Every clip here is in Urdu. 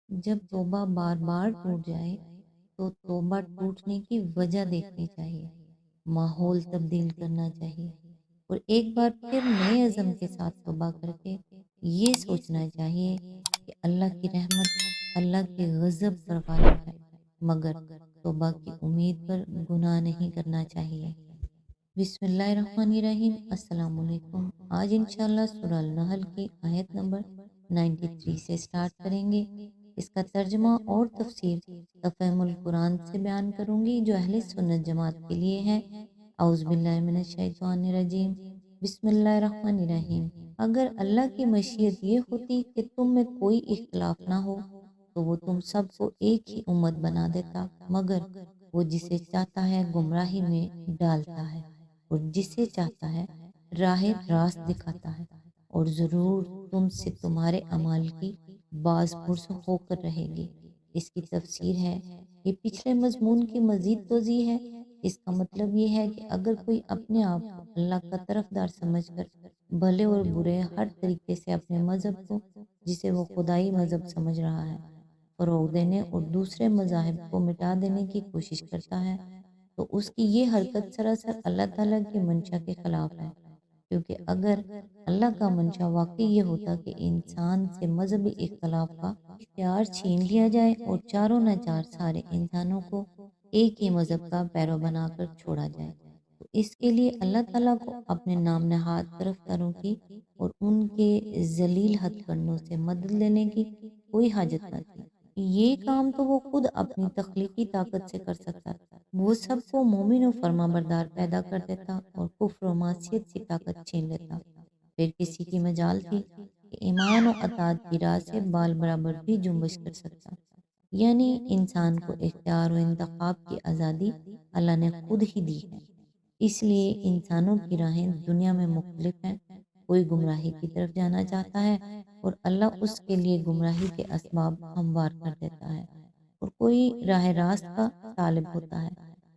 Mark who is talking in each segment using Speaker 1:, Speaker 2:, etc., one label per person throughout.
Speaker 1: جب توبہ بار بار ٹوٹ جائے تو توبہ ٹوٹنے کی وجہ دیکھنی چاہیے، ماحول تبدیل کرنا چاہیے اور ایک بار پھر نئے عزم کے ساتھ توبہ کر کے یہ سوچنا چاہیے کہ اللہ کی رحمت اللہ کے غضب پر غالب ہے، مگر توبہ کی امید پر گناہ نہیں کرنا چاہیے۔ بسم اللہ الرحمن الرحیم۔ السلام علیکم۔ آج انشاءاللہ سورہ النحل کی آیت نمبر 93 سے سٹارٹ کریں گے۔ اس کا ترجمہ اور تفسیر تفہیم القرآن سے بیان کروں گی جو اہل سنت جماعت کے لیے ہے۔ اعوذ باللہ من الشیطان الرجیم، بسم اللہ الرحمن الرحیم۔ اگر اللہ کی مشیت یہ ہوتی کہ تم میں کوئی اختلاف نہ ہو تو وہ تم سب کو ایک ہی امت بنا دیتا، مگر وہ جسے چاہتا ہے گمراہی میں ڈالتا ہے اور جسے چاہتا ہے راہ راست دکھاتا ہے، اور ضرور تم سے تمہارے اعمال کی باز پرس ہو کر رہے گی۔ اس کی تفسیر ہے، یہ پچھلے مضمون کی مزید توضیح ہے۔ اس کا مطلب یہ ہے کہ اگر کوئی اپنے آپ کو اللہ کا طرفدار سمجھ کر بھلے اور برے ہر طریقے سے اپنے مذہب کو، جسے وہ خدائی مذہب سمجھ رہا ہے، فروغ دینے اور دوسرے مذاہب کو مٹا دینے کی کوشش کرتا ہے، تو اس کی یہ حرکت سراسر اللہ تعالیٰ کی منشا کے خلاف ہے، کیونکہ اگر اللہ کا منشا واقعی یہ ہوتا کہ انسان سے مذہبی اختلاف کا اختیار چھین لیا جائے اور چاروں ناچار سارے انسانوں کو ایک ہی مذہب کا پیرو بنا کر چھوڑا جائے، تو اس کے لیے اللہ تعالیٰ کو اپنے نام نہاد طرفداروں کی اور ان کے ذلیل ہتھ کنڈوں سے مدد لینے کی کوئی حاجت نہ تھی۔ یہ کام تو وہ خود اپنی تخلیقی طاقت سے کر سکتا، وہ سب کو مومن و فرما بردار پیدا کر دیتا اور کفر و معصیت کی طاقت چھین لیتا۔ پھر کسی کی مجال تھی کہ ایمان و اطاعت کی راہ سے بال برابر بھی جنبش کر سکتا، یعنی انسان کو اختیار و انتخاب کی آزادی اللہ نے خود ہی دی ہے۔ اس لیے انسانوں کی راہیں دنیا میں مختلف ہیں، کوئی گمراہی کی طرف جانا چاہتا ہے اور اللہ اس کے لیے گمراہی کے اسباب ہموار کر دیتا ہے، اور کوئی راہ راست کا طالب ہوتا ہے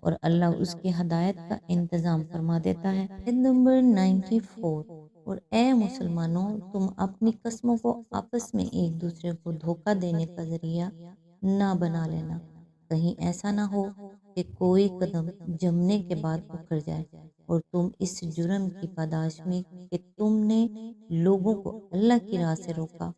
Speaker 1: اور اللہ اس کی ہدایت کا انتظام فرما دیتا ہے۔ آیت نمبر 94۔ اور اے مسلمانوں، تم اپنی قسموں کو آپس میں ایک دوسرے کو دھوکہ دینے کا ذریعہ نہ بنا لینا، کہیں ایسا نہ ہو کہ کوئی قدم جمنے کے بعد اکھڑ جائے اور تم اس جرم کی پاداش میں کہ تم نے لوگوں کو اللہ کی راہ سے روکا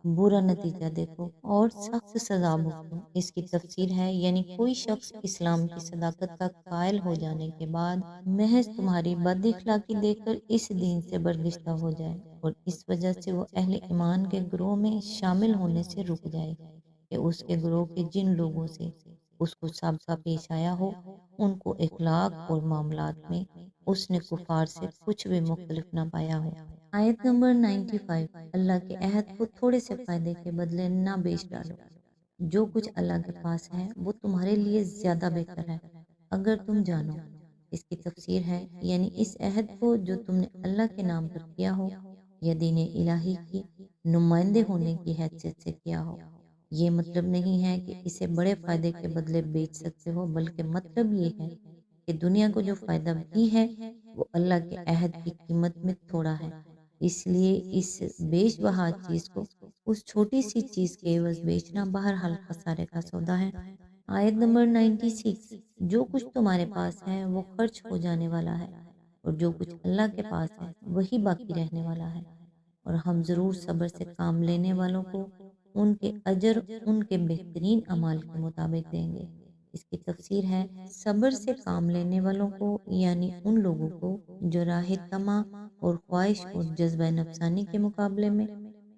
Speaker 1: برا نتیجہ دیکھو اور سخت سزا بھگتو۔ اس کی تفسیر ہے، یعنی کوئی شخص اسلام کی صداقت کا قائل ہو جانے کے بعد محض تمہاری بد اخلاقی دیکھ کر اس دین سے برگشتہ ہو جائے اور اس وجہ سے وہ اہل ایمان کے گروہ میں شامل ہونے سے رک جائے کہ اس کے گروہ کے جن لوگوں سے اس کو سابقہ پیش آیا ہو، ان کو اخلاق اور معاملات میں اس نے کفار سے کچھ بھی مختلف نہ پایا ہو۔ آیت نمبر 95۔ اللہ کے عہد کو تھوڑے سے فائدے کے بدلے نہ بیچ ڈالو، جو کچھ اللہ کے پاس ہے وہ تمہارے لیے زیادہ بہتر ہے اگر تم جانو۔ اس کی تفسیر ہے، یعنی اس عہد کو جو تم نے اللہ کے نام پر کیا ہو یا دین الہی کی نمائندے ہونے کی حیثیت سے کیا ہو، یہ مطلب نہیں ہے کہ اسے بڑے فائدے کے بدلے بیچ سکتے ہو، بلکہ مطلب یہ ہے کہ دنیا کو جو فائدہ بھی ہے وہ اللہ کے عہد کی قیمت میں تھوڑا ہے، اس لیے اس بیش بہا چیز کو اس چھوٹی سی چیز کے عوض بیچنا بہرحال خسارے کا سودا ہے۔ آیت نمبر 96۔ جو کچھ تمہارے پاس ہے وہ خرچ ہو جانے والا ہے اور جو کچھ اللہ کے پاس ہے وہی باقی رہنے والا ہے، اور ہم ضرور صبر سے کام لینے والوں کو ان کے اجر ان کے بہترین اعمال کے مطابق دیں گے۔ اس کی تفسیر ہے، صبر سے کام لینے والوں کو یعنی ان لوگوں کو جو راہ طمع اور خواہش اور جذبہ نفسانی کے مقابلے میں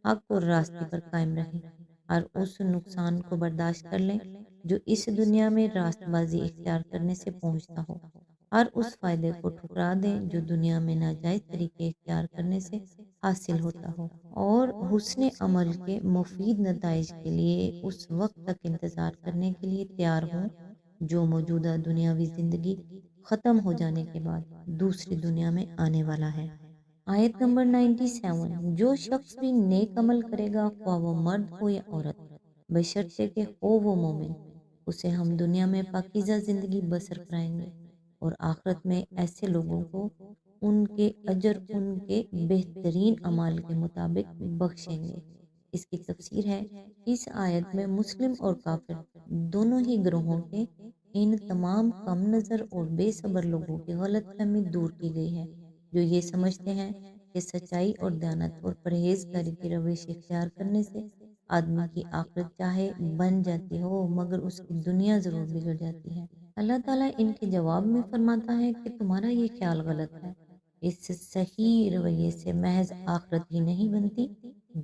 Speaker 1: حق اور راستے پر قائم رہیں، اور اس نقصان کو برداشت کر لیں جو اس دنیا میں راست بازی اختیار کرنے سے پہنچتا ہو، اور اس فائدے کو ٹھکرا دیں جو دنیا میں ناجائز طریقے اختیار کرنے سے حاصل ہوتا ہو، اور حسن عمل کے مفید نتائج کے لیے اس وقت تک انتظار کرنے کے لیے تیار ہوں جو موجودہ دنیاوی زندگی ختم ہو جانے کے بعد دوسری دنیا میں آنے والا ہے۔ آیت نمبر 97۔ جو شخص بھی نیک عمل کرے گا، خواہ وہ مرد ہو یا عورت، بشرطے کہ ہو وہ مومن، اسے ہم دنیا میں پاکیزہ زندگی بسر کرائیں گے اور آخرت میں ایسے لوگوں کو ان کے اجر ان کے بہترین اعمال کے مطابق بخشیں گے۔ اس کی تفسیر ہے، اس آیت میں مسلم اور کافر دونوں ہی گروہوں کے ان تمام کم نظر اور بے صبر لوگوں کی غلط فہمی دور کی گئی ہے، جو یہ سمجھتے ہیں کہ سچائی اور دیانت اور پرہیزگاری کی روش اختیار کرنے سے آدمی کی آخرت چاہے بن جاتی ہو مگر اس کی دنیا ضرور بگڑ جاتی ہے۔ اللہ تعالیٰ ان کے جواب میں فرماتا ہے کہ تمہارا یہ خیال غلط ہے۔ اس سے صحیح رویے سے محض آخرت ہی نہیں بنتی،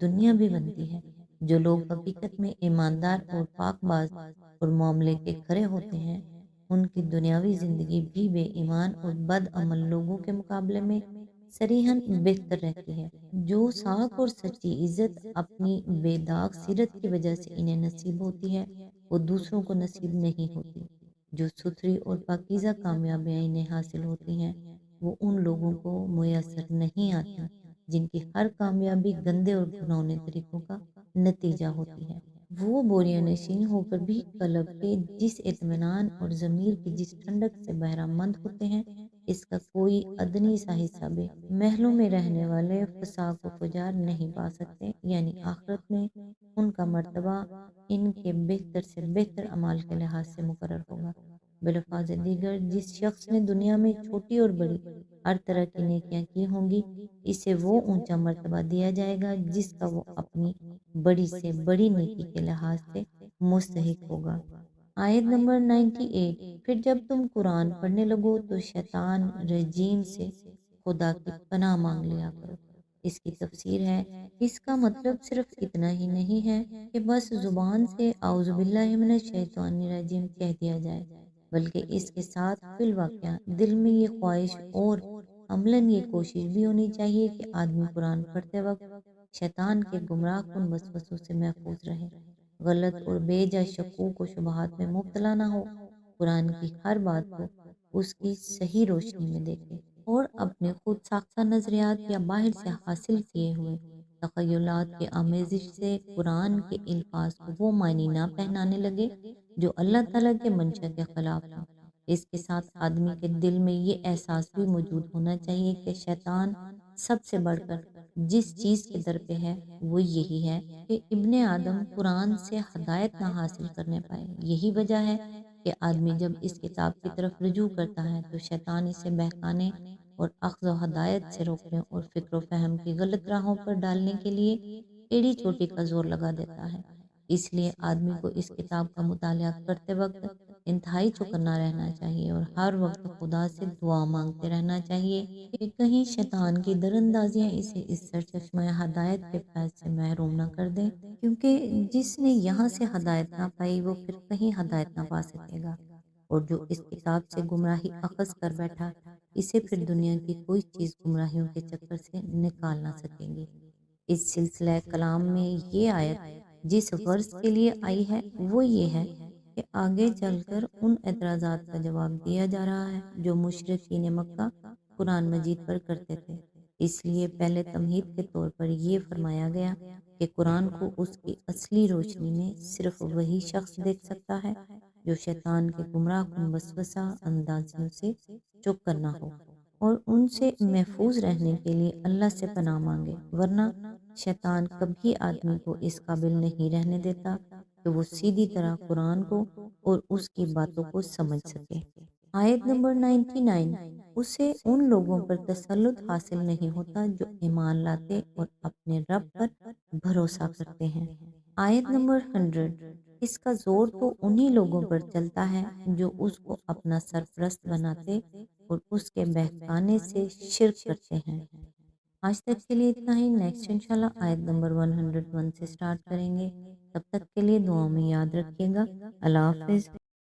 Speaker 1: دنیا بھی بنتی ہے۔ جو لوگ حقیقت میں ایماندار اور پاک باز اور معاملے کے کھرے ہوتے ہیں، ان کی دنیاوی زندگی بھی بے ایمان اور بد عمل لوگوں کے مقابلے میں صریحاً بہتر رہتی ہے۔ جو ساکھ اور سچی عزت اپنی بے داغ سیرت کی وجہ سے انہیں نصیب ہوتی ہے، وہ دوسروں کو نصیب نہیں ہوتی۔ جو ستھری اور پاکیزہ کامیابیاں انہیں حاصل ہوتی ہیں، وہ ان لوگوں کو میسر نہیں آتی جن کی ہر کامیابی گندے اور گھناؤنے طریقوں کا نتیجہ ہوتی ہے۔ وہ بوریاں نشین ہو کر بھی قلب کے جس اطمینان اور ضمیر کی جس ٹھنڈک سے بہرہ مند ہوتے ہیں، اس کا کوئی ادنی سا حصہ بھی محلوں میں رہنے والے فساق و فجار نہیں پا سکتے، یعنی آخرت میں ان کا مرتبہ ان کے بہتر سے بہتر اعمال کے لحاظ سے مقرر ہوگا۔ بالفاظ دیگر، جس شخص نے دنیا میں چھوٹی اور بڑی ہر طرح کی نیکیاں کی ہوں گی، اسے وہ اونچا مرتبہ دیا جائے گا جس کا وہ اپنی بڑی سے بڑی نیکی کے لحاظ سے مستحق ہوگا۔ آیت نمبر 98۔ پھر جب تم قرآن پڑھنے لگو تو شیطان رجیم سے خدا کی پناہ مانگ لیا کرو۔ اس کی تفسیر ہے، اس کا مطلب صرف اتنا ہی نہیں ہے کہ بس زبان سے اعوذ باللہ من الشیطان الرجیم کہہ دیا جائے، بلکہ اس کے ساتھ فی الواقعہ دل میں یہ خواہش اور عملاً یہ کوشش بھی ہونی چاہیے کہ آدمی قرآن پڑھتے وقت شیطان کے گمراہ کن وسوسوں سے محفوظ رہے، غلط اور بے جا شکوک و شبہات میں مبتلا نہ ہو، قرآن کی ہر بات کو اس کی صحیح روشنی میں دیکھے اور اپنے خود ساختہ نظریات یا باہر سے حاصل کیے ہوئے تخیلات کے آمیزش سے قرآن کے الفاظ کو وہ معنی نہ پہنانے لگے جو اللہ تعالیٰ کے منشا کے خلاف ہوں۔ اس کے ساتھ آدمی کے دل میں یہ احساس بھی موجود ہونا چاہیے کہ شیطان سب سے بڑھ کر جس چیز کے در پہ ہے وہ یہی ہے کہ ابن آدم قرآن سے ہدایت نہ حاصل کرنے پائے۔ یہی وجہ ہے کہ آدمی جب اس کتاب کی طرف رجوع کرتا ہے تو شیطان اسے بہکانے اور اخذ و ہدایت سے روکنے اور فکر و فہم کی غلط راہوں پر ڈالنے کے لیے ایڑی چوٹی کا زور لگا دیتا ہے۔ اس لیے آدمی کو اس کتاب کا مطالعہ کرتے وقت انتہائی چوکنا رہنا چاہیے اور ہر وقت خدا سے دعا مانگتے رہنا چاہیے کہ کہیں شیطان کی دراندازیاں اسے اس سرچشمہ ہدایت کے فیض سے محروم نہ کر دیں، کیونکہ جس نے یہاں سے ہدایت نہ پائی وہ پھر کہیں ہدایت نہ پا سکے گا، اور جو اس کتاب سے گمراہی اخذ کر بیٹھا، اسے پھر دنیا کی کوئی چیز گمراہیوں کے چکر سے نکال نہ سکیں گی۔ اس سلسلہ کلام میں یہ آیت جس غرض کے لیے آئی ہے وہ یہ ہے کہ آگے چل کر ان اعتراضات کا جواب دیا جا رہا ہے جو مشرکین مکہ قرآن مجید پر کرتے تھے۔ اس لیے پہلے تمہید کے طور پر یہ فرمایا گیا کہ قرآن کو اس کی اصلی روشنی میں صرف وہی شخص دیکھ سکتا ہے جو شیطان کے گمراہ کن وسوسہ اندازیوں سے چپ کرنا ہو اور ان سے محفوظ رہنے کے لیے اللہ سے پناہ مانگے، ورنہ شیطان کبھی آدمی کو اس قابل نہیں رہنے دیتا کہ وہ سیدھی طرح قرآن کو اور اس کی باتوں کو سمجھ سکے۔ آیت نمبر 99۔ اسے ان لوگوں پر تسلط حاصل نہیں ہوتا جو ایمان لاتے اور اپنے رب پر بھروسہ کرتے ہیں۔ آیت نمبر 100۔ اس کا زور تو انہی لوگوں پر چلتا ہے جو اس کو اپنا سرپرست بناتے اور اس کے بہکانے سے شرک کرتے ہیں۔ آج تک کے لیے اتنا ہی، نیکسٹ انشاءاللہ آیت نمبر 101 سے سٹارٹ کریں گے۔ تب تک کے لیے دعاؤں میں یاد رکھیے گا۔ اللہ حافظ۔